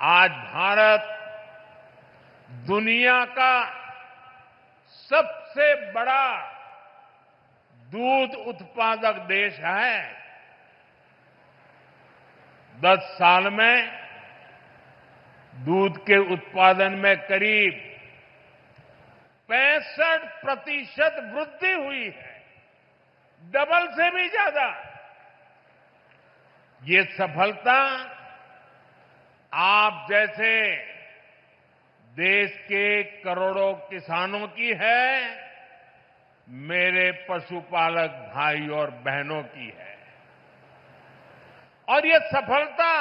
आज भारत दुनिया का सबसे बड़ा दूध उत्पादक देश है। 10 साल में दूध के उत्पादन में करीब 65% वृद्धि हुई है, डबल से भी ज्यादा। ये सफलता आप जैसे देश के करोड़ों किसानों की है, मेरे पशुपालक भाई और बहनों की है। और ये सफलता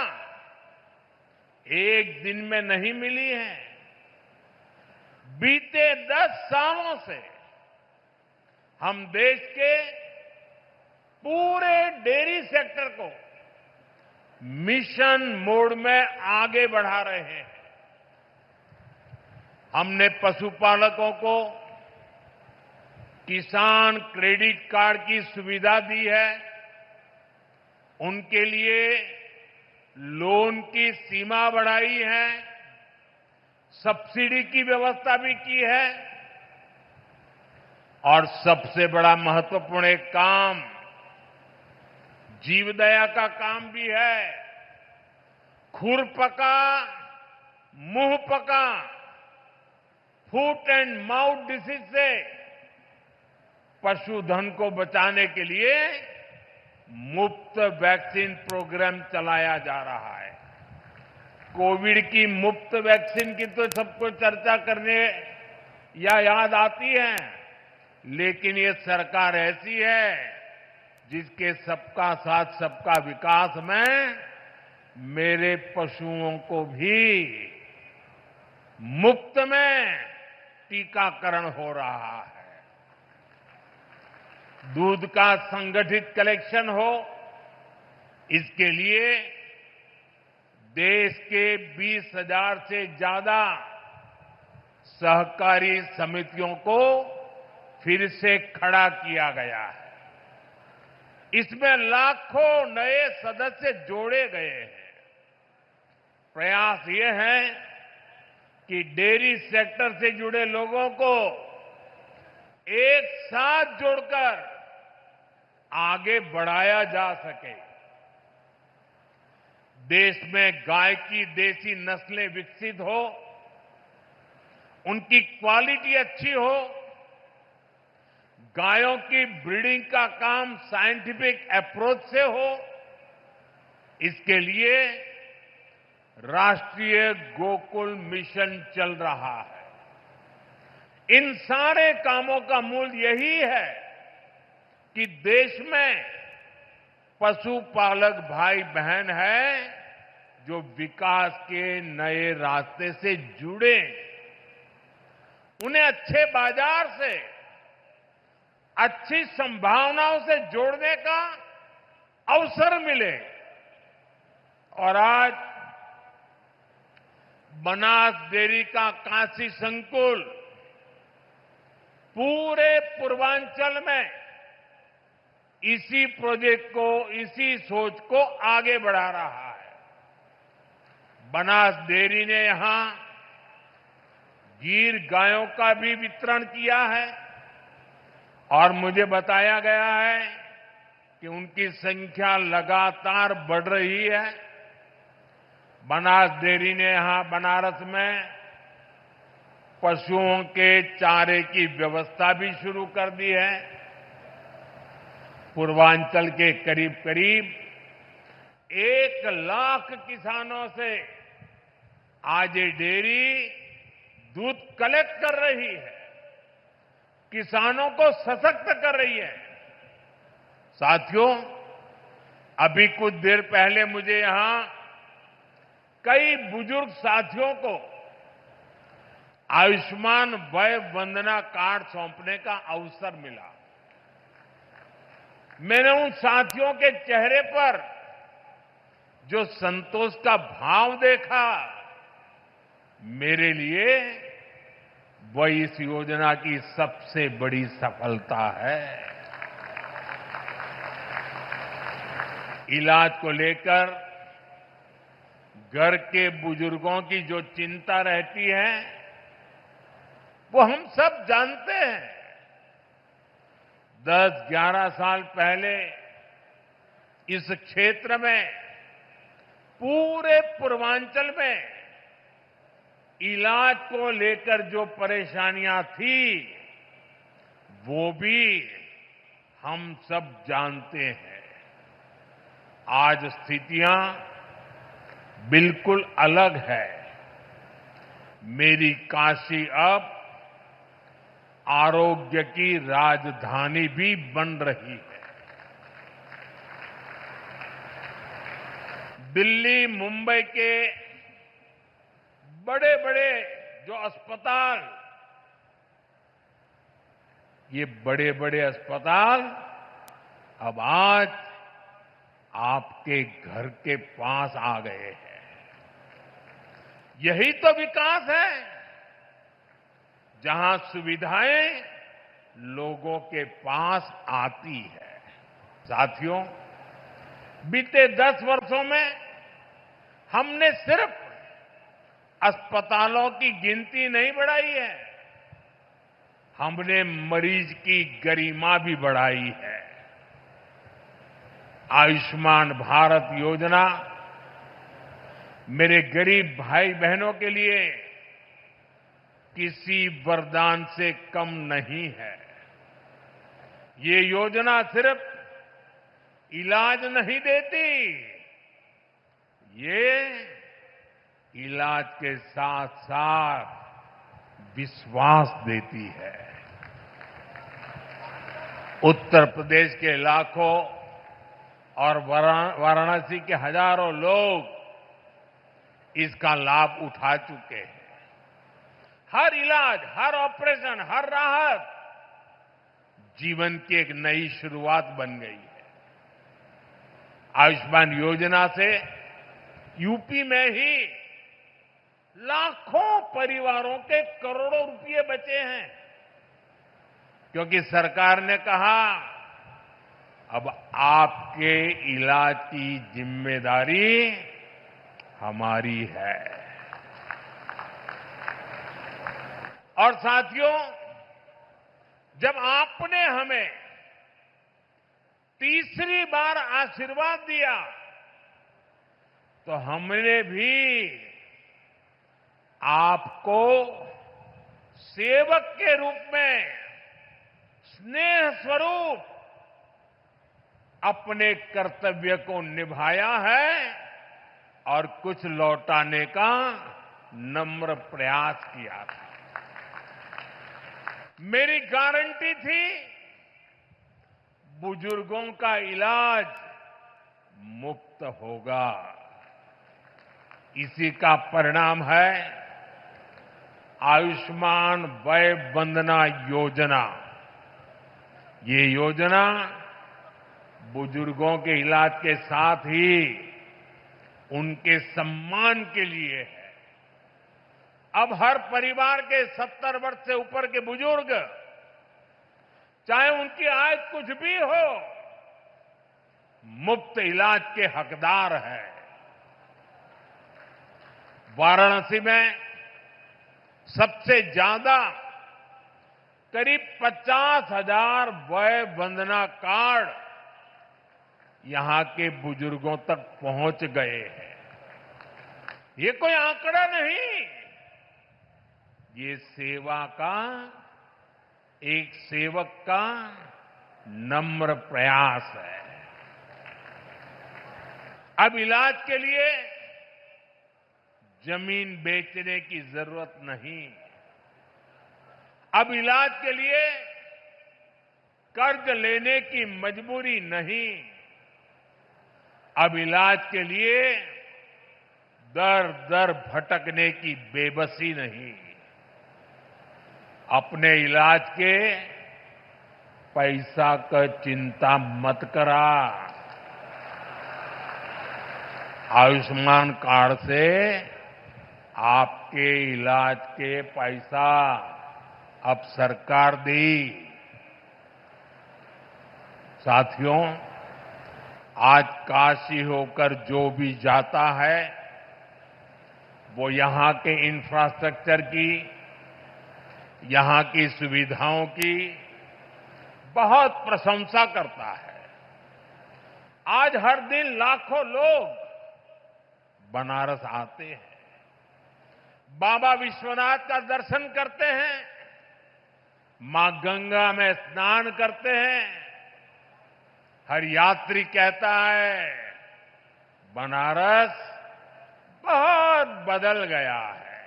एक दिन में नहीं मिली है। बीते 10 सालों से हम देश के पूरे डेयरी सेक्टर को मिशन मोड में आगे बढ़ा रहे हैं। हमने पशुपालकों को किसान क्रेडिट कार्ड की सुविधा दी है, उनके लिए लोन की सीमा बढ़ाई है, सब्सिडी की व्यवस्था भी की है और सबसे बड़ा महत्वपूर्ण एक काम जीवदया का काम भी है। खुरपका मुंह पका फुट एंड माउथ डिसीज से पशुधन को बचाने के लिए मुफ्त वैक्सीन प्रोग्राम चलाया जा रहा है। कोविड की मुफ्त वैक्सीन की तो सबको चर्चा करने या याद आती है, लेकिन ये सरकार ऐसी है जिसके सबका साथ सबका विकास में मेरे पशुओं को भी मुफ्त में टीकाकरण हो रहा है। दूध का संगठित कलेक्शन हो, इसके लिए देश के 20,000 से ज्यादा सहकारी समितियों को फिर से खड़ा किया गया है। इसमें लाखों नए सदस्य जोड़े गए हैं। प्रयास ये है कि डेयरी सेक्टर से जुड़े लोगों को एक साथ जोड़कर आगे बढ़ाया जा सके। देश में गाय की देसी नस्लें विकसित हो, उनकी क्वालिटी अच्छी हो, गायों की ब्रीडिंग का काम साइंटिफिक अप्रोच से हो, इसके लिए राष्ट्रीय गोकुल मिशन चल रहा है। इन सारे कामों का मूल यही है कि देश में पशुपालक भाई बहन है जो विकास के नए रास्ते से जुड़े, उन्हें अच्छे बाजार से, अच्छी संभावनाओं से जोड़ने का अवसर मिले। और आज बनास डेयरी का काशी संकुल पूरे पूर्वांचल में इसी प्रोजेक्ट को, इसी सोच को आगे बढ़ा रहा है। बनास डेयरी ने यहां गीर गायों का भी वितरण किया है और मुझे बताया गया है कि उनकी संख्या लगातार बढ़ रही है। बनास डेयरी ने यहां बनारस में पशुओं के चारे की व्यवस्था भी शुरू कर दी है। पूर्वांचल के करीब करीब 1 लाख किसानों से आज ये डेयरी दूध कलेक्ट कर रही है, किसानों को सशक्त कर रही है। साथियों, अभी कुछ देर पहले मुझे यहां कई बुजुर्ग साथियों को आयुष्मान वय वंदना कार्ड सौंपने का अवसर मिला। मैंने उन साथियों के चेहरे पर जो संतोष का भाव देखा, मेरे लिए वह इस योजना की सबसे बड़ी सफलता है। इलाज को लेकर घर के बुजुर्गों की जो चिंता रहती है वो हम सब जानते हैं। 10-11 साल पहले इस क्षेत्र में, पूरे पूर्वांचल में इलाज को लेकर जो परेशानियां थी वो भी हम सब जानते हैं। आज स्थितियां बिल्कुल अलग है। मेरी काशी अब आरोग्य की राजधानी भी बन रही है। दिल्ली, मुंबई के बड़े बड़े जो अस्पताल, ये बड़े बड़े अस्पताल अब आज आपके घर के पास आ गए हैं। यही तो विकास है, जहां सुविधाएं लोगों के पास आती है। साथियों, बीते 10 वर्षों में हमने सिर्फ अस्पतालों की गिनती नहीं बढ़ाई है, हमने मरीज की गरिमा भी बढ़ाई है। आयुष्मान भारत योजना मेरे गरीब भाई बहनों के लिए किसी वरदान से कम नहीं है। ये योजना सिर्फ इलाज नहीं देती, ये इलाज के साथ साथ विश्वास देती है। उत्तर प्रदेश के लाखों और वाराणसी के हजारों लोग इसका लाभ उठा चुके हैं। हर इलाज, हर ऑपरेशन, हर राहत जीवन की एक नई शुरुआत बन गई है। आयुष्मान योजना से यूपी में ही लाखों परिवारों के करोड़ों रुपए बचे हैं, क्योंकि सरकार ने कहा अब आपके इलाज की जिम्मेदारी हमारी है। और साथियों, जब आपने हमें तीसरी बार आशीर्वाद दिया तो हमने भी आपको सेवक के रूप में स्नेह स्वरूप अपने कर्तव्य को निभाया है और कुछ लौटाने का नम्र प्रयास किया था। मेरी गारंटी थी बुजुर्गों का इलाज मुफ्त होगा। इसी का परिणाम है आयुष्मान वय वंदना योजना। ये योजना बुजुर्गों के इलाज के साथ ही उनके सम्मान के लिए है। अब हर परिवार के 70 वर्ष से ऊपर के बुजुर्ग, चाहे उनकी आय कुछ भी हो, मुफ्त इलाज के हकदार हैं। वाराणसी में सबसे ज्यादा करीब 50,000 वय वंदना कार्ड यहां के बुजुर्गों तक पहुंच गए हैं। ये कोई आंकड़ा नहीं, ये सेवा का, एक सेवक का नम्र प्रयास है। अब इलाज के लिए जमीन बेचने की जरूरत नहीं। अब इलाज के लिए कर्ज लेने की मजबूरी नहीं। अब इलाज के लिए दर दर भटकने की बेबसी नहीं। अपने इलाज के पैसा का चिंता मत करा। आयुष्मान कार्ड से आपके इलाज के पैसा अब सरकार दी। साथियों, आज काशी होकर जो भी जाता है वो यहां के इंफ्रास्ट्रक्चर की, यहां की सुविधाओं की बहुत प्रशंसा करता है। आज हर दिन लाखों लोग बनारस आते हैं, बाबा विश्वनाथ का दर्शन करते हैं, मां गंगा में स्नान करते हैं। हर यात्री कहता है बनारस बहुत बदल गया है।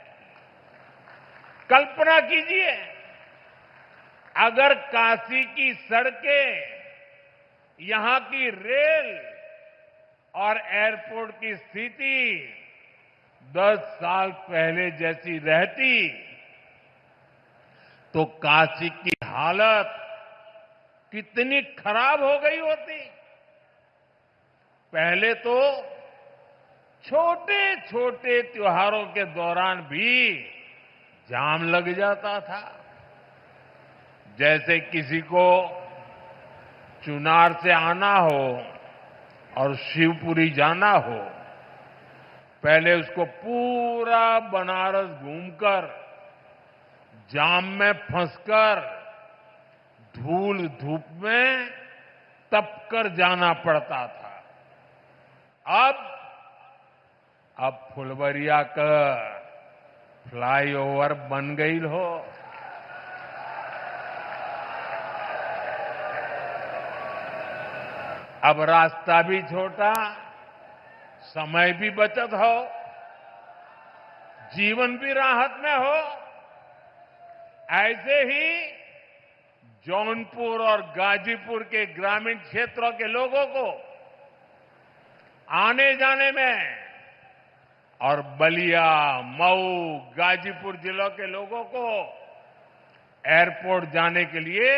कल्पना कीजिए, अगर काशी की सड़कें, यहां की रेल और एयरपोर्ट की स्थिति 10 साल पहले जैसी रहती तो काशी की हालत कितनी खराब हो गई होती। पहले तो छोटे छोटे त्योहारों के दौरान भी जाम लग जाता था। जैसे किसी को चुनार से आना हो और शिवपुरी जाना हो, पहले उसको पूरा बनारस घूमकर, जाम में फंसकर, धूल धूप में तपकर जाना पड़ता था। अब फुलवरिया का फ्लाईओवर बन गई हो। अब रास्ता भी छोटा, समय भी बचत हो, जीवन भी राहत में हो। ऐसे ही जौनपुर और गाजीपुर के ग्रामीण क्षेत्रों के लोगों को आने जाने में और बलिया, मऊ, गाजीपुर जिलों के लोगों को एयरपोर्ट जाने के लिए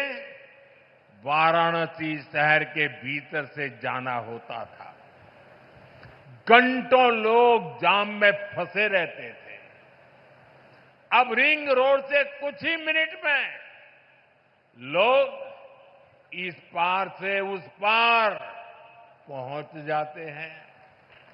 वाराणसी शहर के भीतर से जाना होता था। घंटों लोग जाम में फंसे रहते थे। अब रिंग रोड से कुछ ही मिनट में लोग इस पार से उस पार पहुंच जाते हैं।